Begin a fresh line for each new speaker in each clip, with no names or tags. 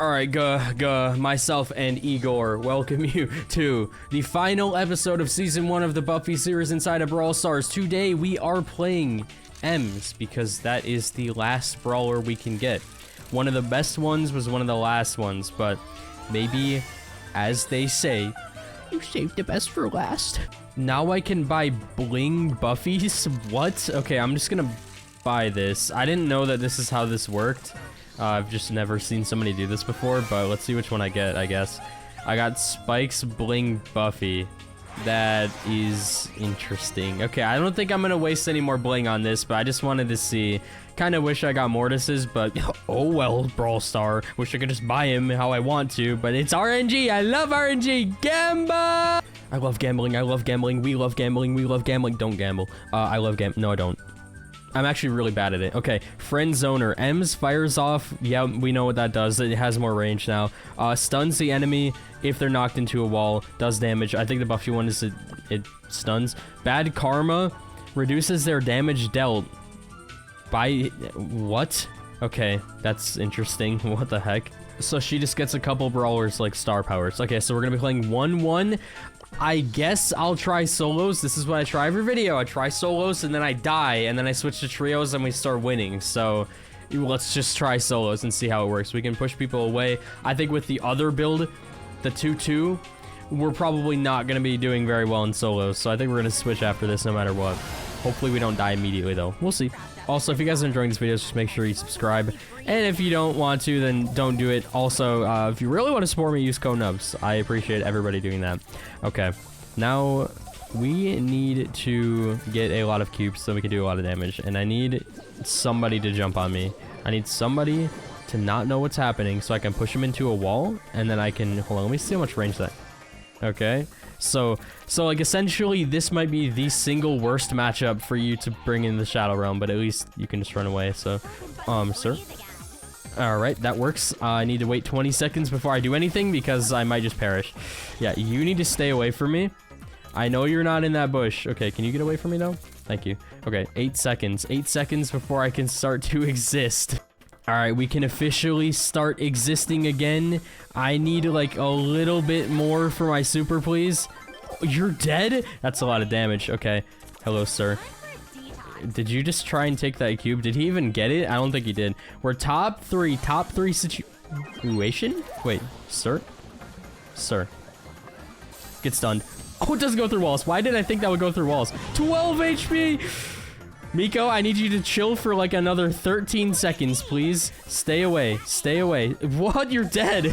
Alright, myself and Igor welcome you to the final episode of Season 1 of the Buffy series inside of Brawl Stars. Today, we are playing Ems, because that is the last brawler we can get. One of the best ones was one of the last ones, but maybe, as they say, you saved the best for last. Now I can buy bling buffies? What? Okay, I'm just gonna buy this. I didn't know that this is how this worked. I've just never seen somebody do this before, but let's see which one I get, I guess. I got Spike's Bling Buffy. That is interesting. Okay, I don't think I'm gonna waste any more bling on this, but I just wanted to see. Kinda wish I got Mortis's, but oh well, Brawl Star. Wish I could just buy him how I want to, but it's RNG. I love RNG. Gamba! I love gambling. I love gambling. We love gambling. We love gambling. Don't gamble. I love No, I don't. I'm actually really bad at it. Okay, Friend Zoner. Ems fires off. Yeah, we know what that does. It has more range now. Stuns the enemy if they're knocked into a wall. Does damage. I think the Buffy one is it stuns. Bad Karma reduces their damage dealt by... What? Okay, that's interesting. What the heck? So she just gets a couple brawlers like star powers. Okay, so we're gonna be playing 1-1. I guess I'll try solos. This is what I try every video. I try solos and then I die and then I switch to trios and we start winning. So let's just try solos and see how it works. We can push people away. I think with the other build, the 2-2, we're probably not going to be doing very well in solos. So I think we're going to switch after this no matter what. Hopefully we don't die immediately though. We'll see. Also, if you guys are enjoying this video, just make sure you subscribe. And if you don't want to, then don't do it. Also, if you really want to support me, use code NUBS. I appreciate everybody doing that. Okay, now we need to get a lot of cubes so we can do a lot of damage. And I need somebody to jump on me. I need somebody to not know what's happening so I can push him into a wall. And then I can... Hold on, let me see how much range that... Okay, so like essentially this might be the single worst matchup for you to bring in the Shadow Realm, but at least you can just run away. So, sir. All right, that works. I need to wait 20 seconds before I do anything because I might just perish. Yeah, you need to stay away from me. I know you're not in that bush. Okay, can you get away from me though? Thank you. Okay, 8 seconds. 8 seconds before I can start to exist. All right, we can officially start existing again. I need like a little bit more for my super, please. You're dead? That's a lot of damage. Okay. Hello, sir. Did you just try and take that cube? Did he even get it? I don't think he did. We're top three situation? Wait, sir? Sir. Get stunned. Oh, it doesn't go through walls. Why did I think that would go through walls? 12 HP! Miko, I need you to chill for like another 13 seconds, please. Stay away. Stay away. What? You're dead.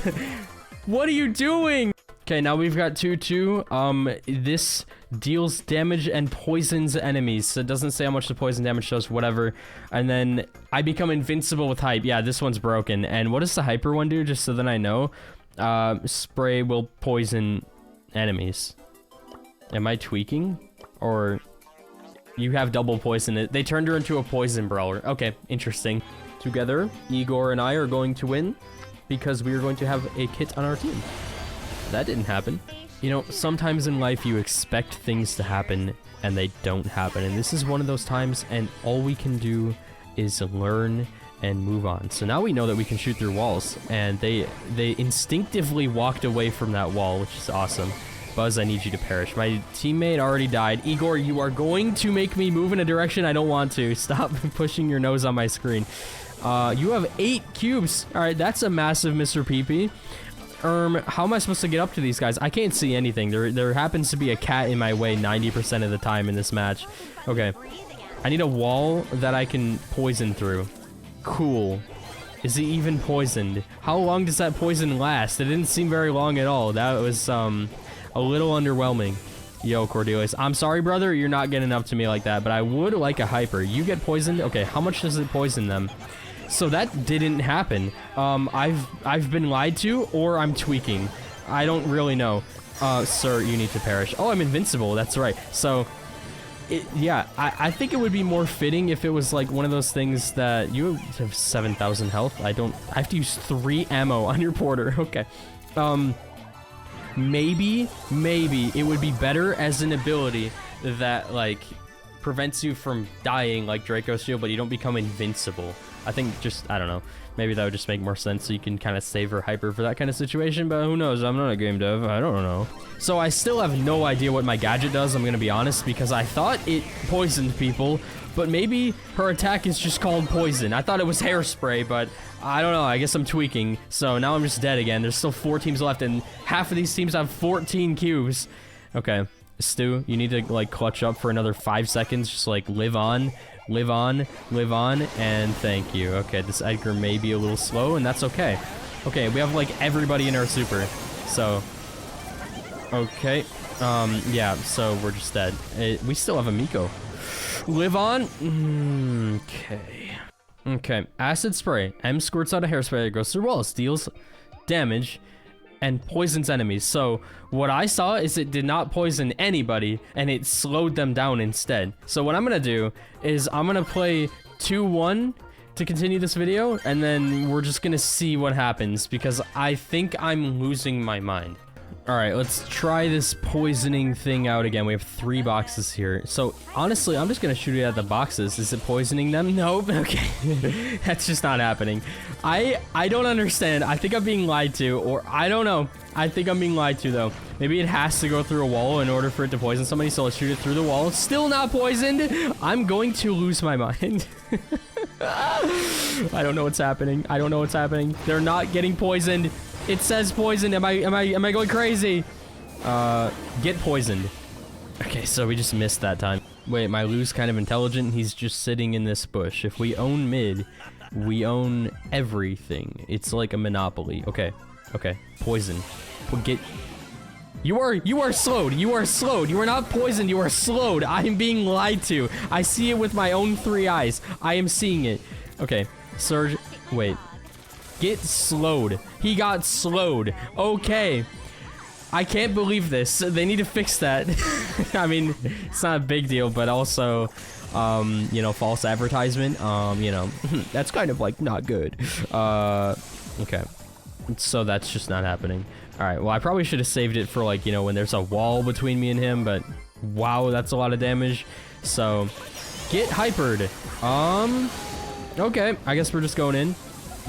What are you doing? Okay, now we've got 2-2. This deals damage and poisons enemies. So it doesn't say how much the poison damage does, whatever. And then I become invincible with hype. Yeah, this one's broken. And what does the hyper one do? Just so that I know. Spray will poison enemies. Am I tweaking? Or... You have double poison. They turned her into a poison brawler. Okay, interesting. Together, Igor and I are going to win because we are going to have a kit on our team. That didn't happen. You know, sometimes in life you expect things to happen and they don't happen. And this is one of those times, and all we can do is learn and move on. So now we know that we can shoot through walls, and they instinctively walked away from that wall, which is awesome. Buzz, I need you to perish. My teammate already died. Igor, you are going to make me move in a direction I don't want to. Stop pushing your nose on my screen. You have 8 cubes. All right, that's a massive Mr. PP. How am I supposed to get up to these guys? I can't see anything. There happens to be a cat in my way 90% of the time in this match. Okay. I need a wall that I can poison through. Cool. Is he even poisoned? How long does that poison last? It didn't seem very long at all. That was, a little underwhelming. Yo, Cordelius. I'm sorry, brother. You're not getting up to me like that, but I would like a hyper. You get poisoned? Okay, how much does it poison them? So that didn't happen. I've been lied to, or I'm tweaking. I don't really know. Sir, you need to perish. Oh, I'm invincible. That's right. So, yeah, I think it would be more fitting if it was like one of those things that you have 7,000 health. I have to use 3 ammo on your porter. Okay. Maybe it would be better as an ability that, like, prevents you from dying like Draco's Shield, but you don't become invincible. I think just, I don't know, maybe that would just make more sense so you can kind of save her hyper for that kind of situation, but who knows? I'm not a game dev. I don't know. So I still have no idea what my gadget does, I'm gonna be honest, because I thought it poisoned people, but maybe her attack is just called poison. I thought it was hairspray, but I don't know. I guess I'm tweaking. So now I'm just dead again. There's still 4 teams left, and half of these teams have 14 cubes. Okay, Stu, you need to, like, clutch up for another 5 seconds. Just, like, live on, live on, live on, and thank you. Okay, this Edgar may be a little slow, and that's okay. Okay, we have, like, everybody in our super. So, okay. Yeah, so we're just dead. We still have a Miko. Live on. Okay. Okay. Acid spray. M squirts out a hairspray that goes through walls, deals damage, and poisons enemies. So what I saw is it did not poison anybody, and it slowed them down instead. So what I'm gonna do is I'm gonna play 2-1 to continue this video, and then we're just gonna see what happens, because I think I'm losing my mind. Alright, let's try this poisoning thing out again. We have 3 boxes here. So, honestly, I'm just gonna shoot it at the boxes. Is it poisoning them? Nope. Okay. That's just not happening. I don't understand. I think I'm being lied to, or I don't know. I think I'm being lied to, though. Maybe it has to go through a wall in order for it to poison somebody, so let's shoot it through the wall. Still not poisoned! I'm going to lose my mind. I don't know what's happening. I don't know what's happening. They're not getting poisoned. It says poisoned. Am I going crazy? Get poisoned. Okay, so we just missed that time. Wait, my Lou's kind of intelligent. He's just sitting in this bush. If we own mid, we own everything. It's like a monopoly. Okay. Okay. Poison. Get. You are slowed. You are slowed. You are not poisoned. You are slowed. I am being lied to. I see it with my own 3 eyes. I am seeing it. Okay. Surge. Wait. Get slowed. He got slowed. Okay. I can't believe this. They need to fix that. I mean, it's not a big deal, but also, you know, false advertisement. You know, that's kind of like not good. Okay. So that's just not happening. All right. Well, I probably should have saved it for, like, you know, when there's a wall between me and him, but wow, that's a lot of damage. So get hypered. Okay. I guess we're just going in.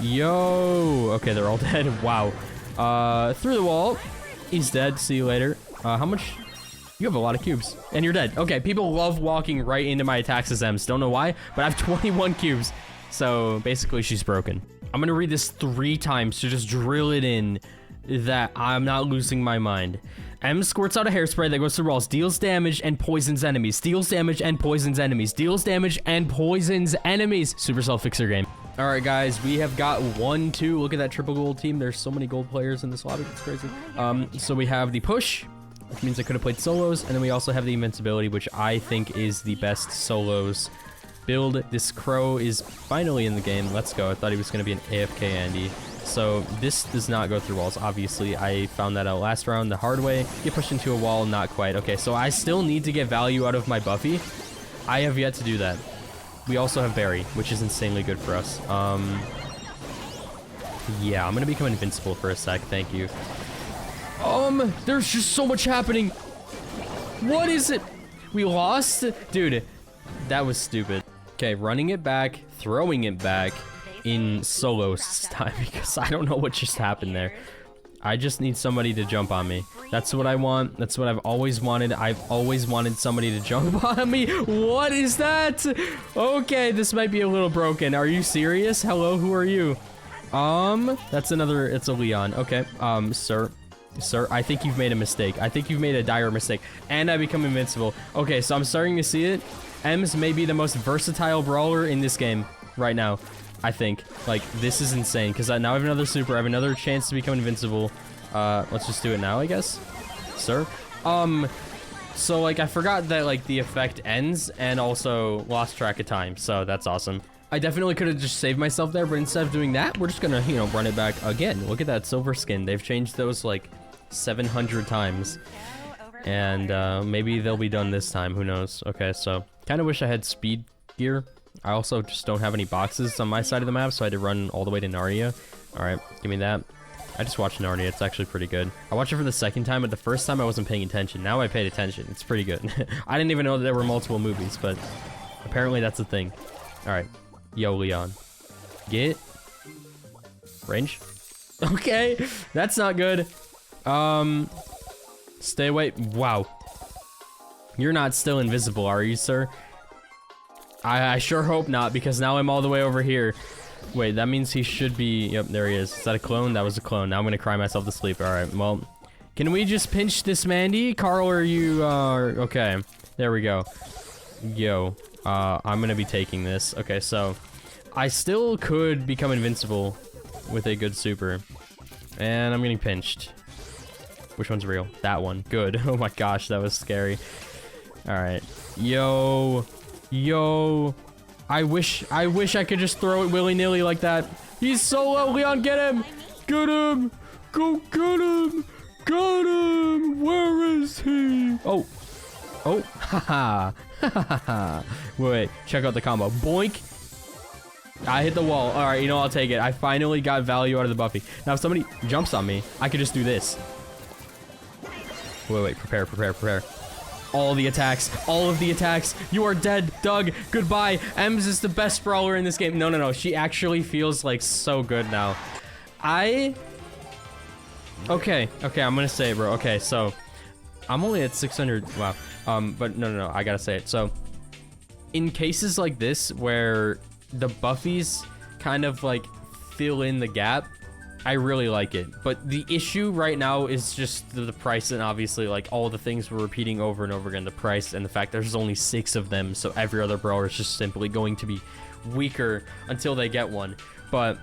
Yo. Okay, they're all dead. Wow. Through the wall. He's dead. See you later. How much? You have a lot of cubes. And you're dead. Okay, people love walking right into my attacks as M's. Don't know why, but I have 21 cubes. So, basically, she's broken. I'm gonna read this 3 times to just drill it in that I'm not losing my mind. M squirts out a hairspray that goes through walls, deals damage and poisons enemies. Deals damage and poisons enemies. Deals damage and poisons enemies. Supercell fixer game. All right, guys, we have got 1-2. Look at that triple gold team. There's so many gold players in this lobby. It's crazy. So we have the push, which means I could have played solos, and then we also have the invincibility, which I think is the best solos build. This crow is finally in the game. Let's go. I thought he was going to be an AFK Andy. So this does not go through walls. Obviously, I found that out last round the hard way. Get pushed into a wall, not quite. Okay, so I still need to get value out of my Buffy. I have yet to do that. We also have Barry, which is insanely good for us. Yeah, I'm gonna become invincible for a sec. Thank you. There's just so much happening. What is it? We lost? Dude, that was stupid. Okay, running it back, throwing it back in solos this time because I don't know what just happened there. I just need somebody to jump on me. That's what I want. That's what I've always wanted. I've always wanted somebody to jump on me. What is that? Okay, this might be a little broken. Are you serious? Hello, who are you? That's another, it's a Leon. Okay, sir, I think you've made a mistake. I think you've made a dire mistake. And I become invincible. Okay, so I'm starting to see it. Ems may be the most versatile brawler in this game right now. I think. Like, this is insane, because now I have another super, I have another chance to become invincible. Let's just do it now, I guess. Sir? So, like, I forgot that, like, the effect ends, and also lost track of time, so that's awesome. I definitely could have just saved myself there, but instead of doing that, we're just gonna, you know, run it back again. Look at that silver skin. They've changed those, like, 700 times. And, maybe they'll be done this time, who knows. Okay, so, kind of wish I had speed gear. I also just don't have any boxes on my side of the map, so I had to run all the way to Narnia. Alright, give me that. I just watched Narnia, it's actually pretty good. I watched it for the second time, but the first time I wasn't paying attention. Now I paid attention, it's pretty good. I didn't even know that there were multiple movies, but apparently that's a thing. Alright, yo Leon. Get. Range. Okay, that's not good. Stay away. Wow. You're not still invisible, are you, sir? I sure hope not, because now I'm all the way over here. Wait, that means he should be... Yep, there he is. Is that a clone? That was a clone. Now I'm gonna cry myself to sleep. Alright, well... Can we just pinch this Mandy? Carl, are you... okay. There we go. Yo. I'm gonna be taking this. Okay, so... I still could become invincible with a good super. And I'm getting pinched. Which one's real? That one. Good. Oh my gosh, that was scary. Alright. Yo. Yo. I wish I could just throw it willy-nilly like that. He's so low. Leon, get him. Get him. Go get him. Got him. Where is he? Oh. Oh. Haha. Haha. Wait. Check out the combo. Boink. I hit the wall. All right. You know, I'll take it. I finally got value out of the Buffy. Now, if somebody jumps on me, I could just do this. Wait. Prepare. All the attacks. All of the attacks. You are dead, Doug. Goodbye. Ems is the best brawler in this game. No. She actually feels like so good now. Okay, I'm gonna say it, bro. Okay, so I'm only at 600. Wow. But no. I gotta say it. So in cases like this where the buffies kind of like fill in the gap, I really like it. But the issue right now is just the price, and obviously like all the things we're repeating over and over again, the price and the fact there's only 6 of them, so every other brawler is just simply going to be weaker until they get one. But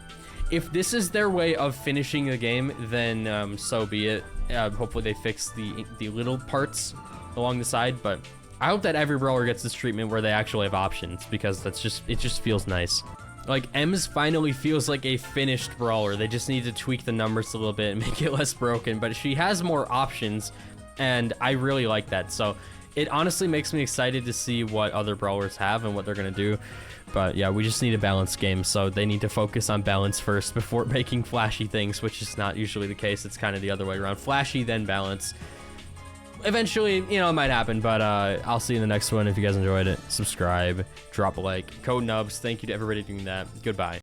if this is their way of finishing the game, then so be it. Hopefully they fix the little parts along the side, but I hope that every brawler gets this treatment where they actually have options, because it just feels nice. Like, Ems finally feels like a finished brawler. They just need to tweak the numbers a little bit and make it less broken, but she has more options, and I really like that. So it honestly makes me excited to see what other brawlers have and what they're gonna do. But yeah, we just need a balanced game, so they need to focus on balance first before making flashy things, which is not usually the case. It's kind of the other way around. Flashy, then balance. Eventually, you know, it might happen, but I'll see you in the next one. If you guys enjoyed it, subscribe, drop a like. Code Nubs, thank you to everybody doing that. Goodbye.